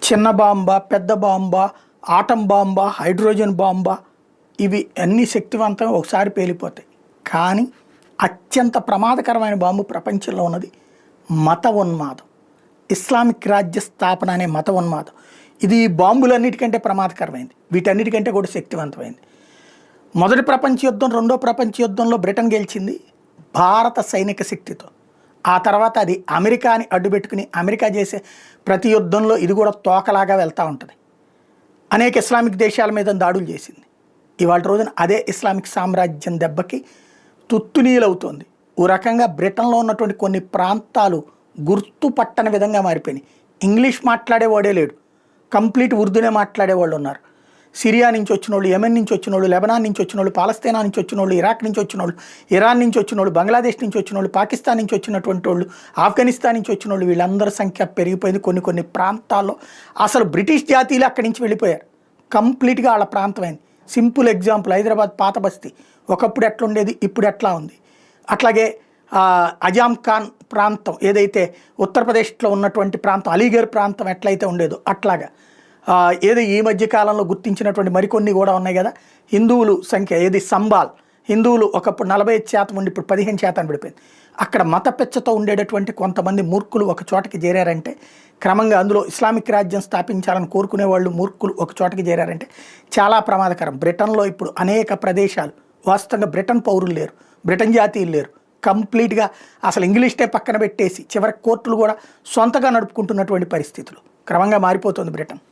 చిన్న బాంబా, పెద్ద బాంబా, atom బాంబా, hydrogen బాంబా, ఇవి అన్ని శక్తివంతంగా ఒకసారి పేలిపోతాయి. కానీ అత్యంత ప్రమాదకరమైన బాంబు ప్రపంచంలో ఉన్నది మత ఉన్మాదం. ఇస్లామిక్ రాజ్య స్థాపన అనే మత ఉన్మాదం. ఇది ఈ బాంబులన్నిటికంటే ప్రమాదకరమైంది, వీటన్నిటికంటే కూడా శక్తివంతమైంది. మొదటి ప్రపంచ యుద్ధం, రెండో ప్రపంచ యుద్ధంలో బ్రిటన్ గెలిచింది భారత సైనిక శక్తితో. ఆ తర్వాత అది అమెరికాని అడ్డుపెట్టుకుని అమెరికా చేసే ప్రతి యుద్ధంలో ఇది కూడా తోకలాగా వెళ్తూ ఉంటుంది. అనేక ఇస్లామిక్ దేశాల మీద దాడులు చేసింది. ఇవాళ రోజున అదే ఇస్లామిక్ సామ్రాజ్యం దెబ్బకి తుత్తునీలవుతోంది. ఓ రకంగా బ్రిటన్లో ఉన్నటువంటి కొన్ని ప్రాంతాలు గుర్తుపట్టని విధంగా మారిపోయినాయి. ఇంగ్లీష్ మాట్లాడేవాడే లేడు, కంప్లీట్ ఉర్దూనే మాట్లాడేవాళ్ళు ఉన్నారు. సిరియా నుంచి వచ్చిన వాళ్ళు, యెమెన్ నుంచి వచ్చిన వాళ్ళు, లెబనాన్ నుంచి వచ్చిన వాళ్ళు, పాలస్తీనా నుంచి వచ్చిన వాళ్ళు, ఇరాక్ నుంచి వచ్చిన వాళ్ళు, ఇరాన్ నుంచి వచ్చిన వాళ్ళు, బంగ్లాదేశ్ నుంచి వచ్చిన వాళ్ళు, పాకిస్తాన్ నుంచి వచ్చినటువంటి వాళ్ళు, ఆఫ్ఘనిస్తాన్ నుంచి వచ్చిన వాళ్ళు, వీళ్ళందరి సంఖ్య పెరిగిపోయింది. కొన్ని ప్రాంతాల్లో అసలు బ్రిటిష్ జాతీయులు అక్కడి నుంచి వెళ్ళిపోయారు. కంప్లీట్గా వాళ్ళ ప్రాంతమైంది. సింపుల్ ఎగ్జాంపుల్, హైదరాబాద్ పాత బస్తీ ఒకప్పుడు ఎట్లుండేది, ఇప్పుడు ఎట్లా ఉంది. అట్లాగే అజాం ఖాన్ ప్రాంతం ఏదైతే ఉత్తరప్రదేశ్లో ఉన్నటువంటి ప్రాంతం, అలీగర్ ప్రాంతం ఎట్లయితే ఉండేదో అట్లాగా ఏదో ఈ మధ్య కాలంలో గుర్తించినటువంటి మరికొన్ని కూడా ఉన్నాయి కదా. హిందువులు సంఖ్య ఏది సంబాల్, హిందువులు ఒకప్పుడు 45% ఉండి ఇప్పుడు 15% పడిపోయింది. అక్కడ మత పెచ్చతో ఉండేటటువంటి కొంతమంది మూర్ఖులు ఒక చోటకి చేరారంటే, క్రమంగా అందులో ఇస్లామిక్ రాజ్యం స్థాపించాలని కోరుకునే వాళ్ళు మూర్ఖులు ఒక చోటకి చేరారంటే చాలా ప్రమాదకరం. బ్రిటన్లో ఇప్పుడు అనేక ప్రదేశాలు వాస్తవంగా బ్రిటన్ పౌరులు లేరు, బ్రిటన్ జాతీయులు లేరు. కంప్లీట్గా అసలు ఇంగ్లీష్నే పక్కన పెట్టేసి చివరికి కోర్టులు కూడా సొంతగా నడుపుకుంటున్నటువంటి పరిస్థితులు. క్రమంగా మారిపోతుంది బ్రిటన్.